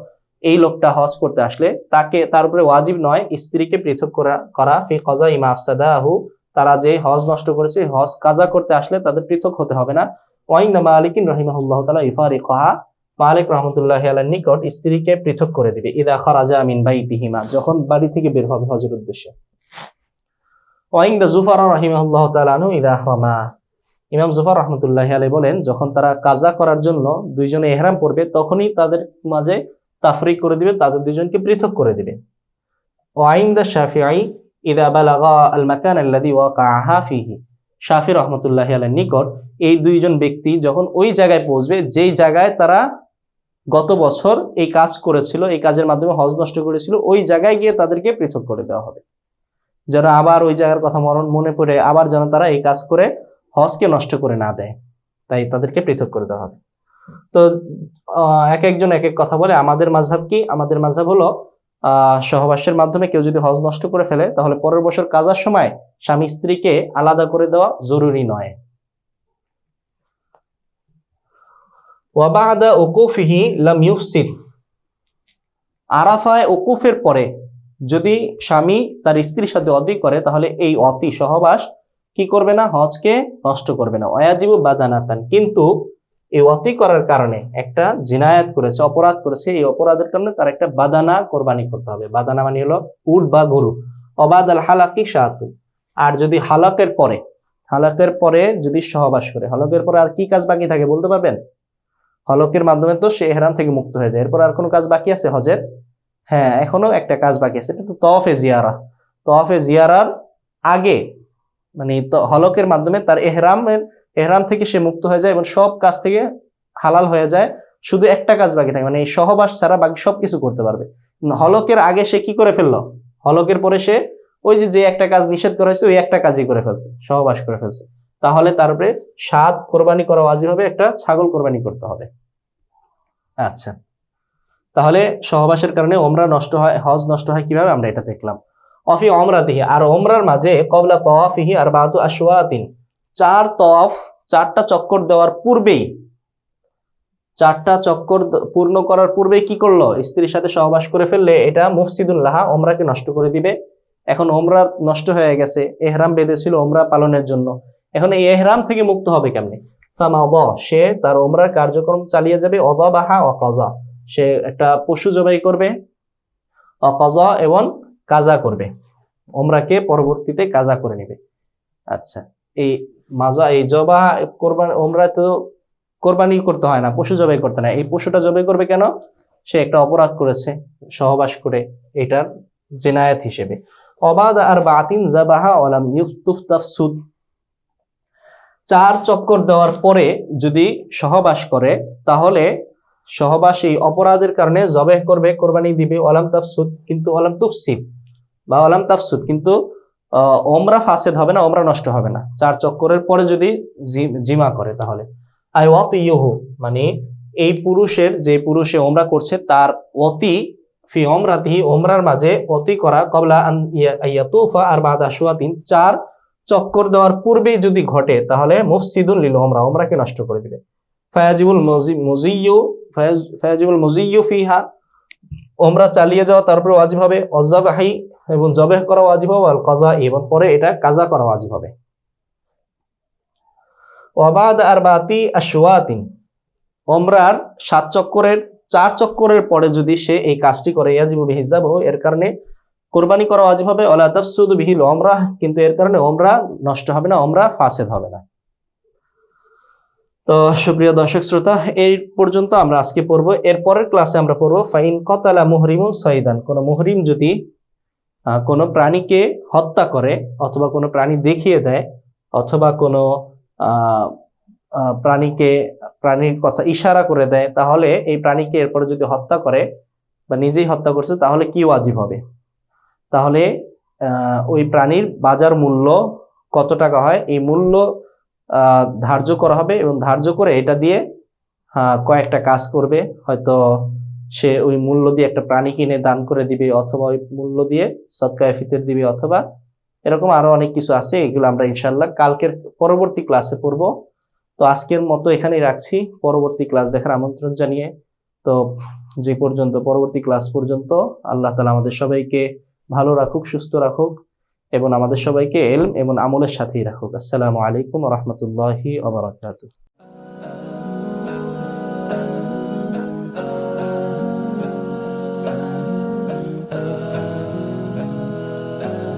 এই লোকটা হজ করতে আসলে তার উপরে ওয়াজিব নয় স্ত্রীকে পৃথক করা ফি কাজা ইমা আফসাদাহু, তারা যে হজ নষ্ট করেছে হজ কাজা করতে আসলে তাদের পৃথক হতে হবে না। ওয়াইন্দা মালিকিন রাহিমাহুল্লাহ তাআলা ইফারিকাহা, মালিক রহমতুল্লাহি আলাইহির নিকট স্ত্রীকে পৃথক করে দিবে ইদা খারাজা মিন বাইতিহিমা, যখন বাড়ি থেকে বের হবে হজের উদ্দেশ্যে। ওয়াইন্দা জুফার রাহিমাহুল্লাহ তাআলা আনহু ইদা আহরামা, ইমাম জুফার রহমতুল্লাহি আলাইহি বলেন, যখন তারা কাজা করার জন্য দুইজনে ইহরাম পরবে তখনই তাদের মাঝে তাফরিক করে দিবে, তাদের দুইজনকে পৃথক করে দিবে। ওয়াইন্দা শাফিঈ ইদা বালাগা আল মাকান আল্লাযী ওয়াকাআহা ফীহি, শাফি রহমতুল্লাহি আলাইহির নিকট এই দুইজন ব্যক্তি যখন ওই জায়গায় পৌঁছবে যেই জায়গায় তারা গত বছর এই কাজ করেছিল, এই কাজের মাধ্যমে হজ নষ্ট করেছিল, ওই জায়গায় গিয়ে তাদেরকে পৃথক করে দেওয়া হবে, যেন আবার ওই জায়গার কথা মনে পড়ে আবার যেন তারা এই কাজ করে হজকে নষ্ট করে না দেয়, তাই তাদেরকে পৃথক করে দেওয়া হবে। তো এক একজন এক এক কথা বলে। আমাদের মাযহাব কি? আমাদের মাযহাব হলো সহবাসের মাধ্যমে কেউ যদি হজ নষ্ট করে ফেলে তাহলে পরের বছর কাজার সময় স্বামী স্ত্রীকে আলাদা করে দেওয়া জরুরি নয়। ওয়াবাদা উকুফিহি লাম ইউফসিদ, আরাফায় উকুফের পরে যদি স্বামী তার স্ত্রীর সাথে অতি করে তাহলে এই অতি সহবাস কি করবে না, হজকে নষ্ট করবে না। ওয়াজিবু বাদানাতান, কিন্তু এই অতি করার কারণে একটা জিনায়াত করেছে, অপরাধ করেছে, এই অপরাধের কারণে তার একটা বাদানা কোরবানি করতে হবে। বাদানা মানে হলো উট বা গরু। অবাদ আল হালাকি শাহাতু, আর যদি হালাকের পরে যদি সহবাস করে, হলকের পরে আর কি কাজ বাকি থাকে বলতে পারবেন? হলকের মাধ্যমে তো সে ইহরাম থেকে মুক্ত হয়ে যায়, এরপর আর কোনো কাজ বাকি আছে হজের? হ্যাঁ, এখনো একটা কাজ বাকি আছে, এটা তো তওয়াফে জিয়ারা। তওয়াফে জিয়ারার আগে, মানে হলকের মাধ্যমে তার এহরাম থেকে সে মুক্ত হয়ে যায় এবং সব কাজ থেকে হালাল হয়ে যায়, শুধু একটা কাজ বাকি থাকে, মানে এই সহবাস ছাড়া বাকি সবকিছু করতে পারবে। হলকের আগে সে কি করে ফেললো, হলকের পরে সে ওই যে একটা কাজ নিষেধ করা হয়েছে ওই একটা কাজই করে ফেলছে, সহবাস করে ফেলছে, তাহলে তারপরে 7 কোরবানি করা ওয়াজিব হবে, একটা ছাগল কোরবানি করতে হবে। আচ্ছা, তাহলে সহবাসের কারণে ওমরা নষ্ট হয়, হজ নষ্ট হয় কিভাবে আমরা এটা দেখলাম। অফি ওমরাতিহি, আর ওমরার মাঝে কবলা তাওয়াফিহি আরবাতু আশওয়াতিন, 4টা চক্কর দেওয়ার পূর্বেই, 4টা চক্কর পূর্ণ করার পূর্বেই কি করলো, স্ত্রীর সাথে সহবাস করে ফেললে এটা মুফসিদুন লাহা, ওমরাকে নষ্ট করে দিবে। এখন ওমরা নষ্ট হয়ে গেছে, ইহরাম বেঁধেছিল ওমরা পালনের জন্য, এখন এই ইহরাম থেকে মুক্ত হবে কেমনে? ফামাদা, সে তার ওমরার কার্যক্রম চালিয়ে যাবে। অযাবাহা ওয়া কাজা, সে একটা পশু জবাই করবে, কাজা এবং কাজা করবে, ওমরাকে পরবর্তীতে কাজা করে নেবে। আচ্ছা, এই জবা কোরবানি, ওমরা তো কোরবানি করতে হয় না, পশু জবাই করতে না, এই পশুটা জবাই করবে কেন? সে একটা অপরাধ করেছে সহবাস করে, এটার জিনায়াত হিসেবে। অবাদ আর বাতিন জাবাহা ওয়ালাম ইউফতাফসুদ, 4 চক্কর দেওয়ার পরে যদি সহবাস করে তাহলে সহবাস এই অপরাধের কারণে জবাই করবে, কোরবানি দিবে। ওয়ালাম তাফসুদ, কিন্তু ওয়ালাম তুফসিদ বা ওয়ালাম তাফসুদ, কিন্তু ওমরা ফাসেদ হবে না, ওমরা নষ্ট হবে না। 4 চক্করের পরে যদি জিমা করে তাহলে আই ওয়াতিয়ুহু, মানে এই পুরুষে ওমরা করছে তার অতি ফি ওমরাতিহি, ওমরার মাঝে অতি করা কবলা আন ইয়াতুফা আর বাদা আশওয়াতিন, 4 চক্কর দেওয়ার পূর্বেই যদি ঘটে তাহলে মুফসিদুন লিল ওমরা, ওমরাকে নষ্ট করে দিবে। ফায়াজিবুল মুজিয়্যু ফিহা, ওমরা চালিয়ে যাওয়া তারপরে ওয়াজিব হবে। অযাবাহি, এবং জবাহ করা ওয়াজিব হবে। আল কাজা, এবং পরে এটা কাজা করা ওয়াজিব হবে। ওয়াবাদ আরবাতি আশওয়াতিন, ওমরার 4 চক্করের পরে যদি সে এই কাজটি করে, ইয়াজিবু বিহিসাবহু, এর কারণে কোরবানি করা ওয়াজিব হবে। ওয়ালা তাফসুদু বিহিল ওমরা, কিন্তু এর কারণে ওমরা নষ্ট হবে না, ওমরা ফাসেদ হবে না। তো সুপ্রিয় দর্শক শ্রোতা, এই পর্যন্ত আমরা আজকে পড়বো। এর পরের ক্লাসে আমরা পড়বো ফাইন কতালা মুহরিমুন সাইদান। কোন মুহরিম যদি কোনো প্রাণীকে হত্যা করে অথবা কোনো প্রাণী দেখিয়ে দেয় অথবা কোনো আহ প্রাণীর কথা ইশারা করে দেয়, তাহলে এই প্রাণীকে এরপরে যদি হত্যা করে বা নিজেই হত্যা করছে তাহলে কি ওয়াজিব হবে। তাহলে ওই প্রাণীর বাজার মূল্য কত টাকা হয় এই মূল্য ধার্য করা হবে, এবং ধার্য করে এটা দিয়ে কয়েকটা কাজ করবে। হয়তো সে ওই মূল্য দিয়ে একটা প্রাণী কিনে দান করে দিবে, অথবা ওই মূল্য দিয়ে সদকায়ে ফিতর দিবে, অথবা এরকম আরো অনেক কিছু আছে। এগুলো আমরা ইনশাল্লাহ কালকের পরবর্তী ক্লাসে পড়বো। তো আজকের মতো এখানেই রাখছি, পরবর্তী ক্লাস দেখার আমন্ত্রণ জানিয়ে। তো যে পর্যন্ত পরবর্তী ক্লাস পর্যন্ত আল্লাহ তাআলা আমাদের সবাইকে ভালো রাখুক, সুস্থ রাখুক, এবং আমাদের সবাইকে ইলম এবং আমলের সাথেই রাখুক। আসসালামু আলাইকুম ওয়া রাহমাতুল্লাহি ওয়া বারাকাতুহু।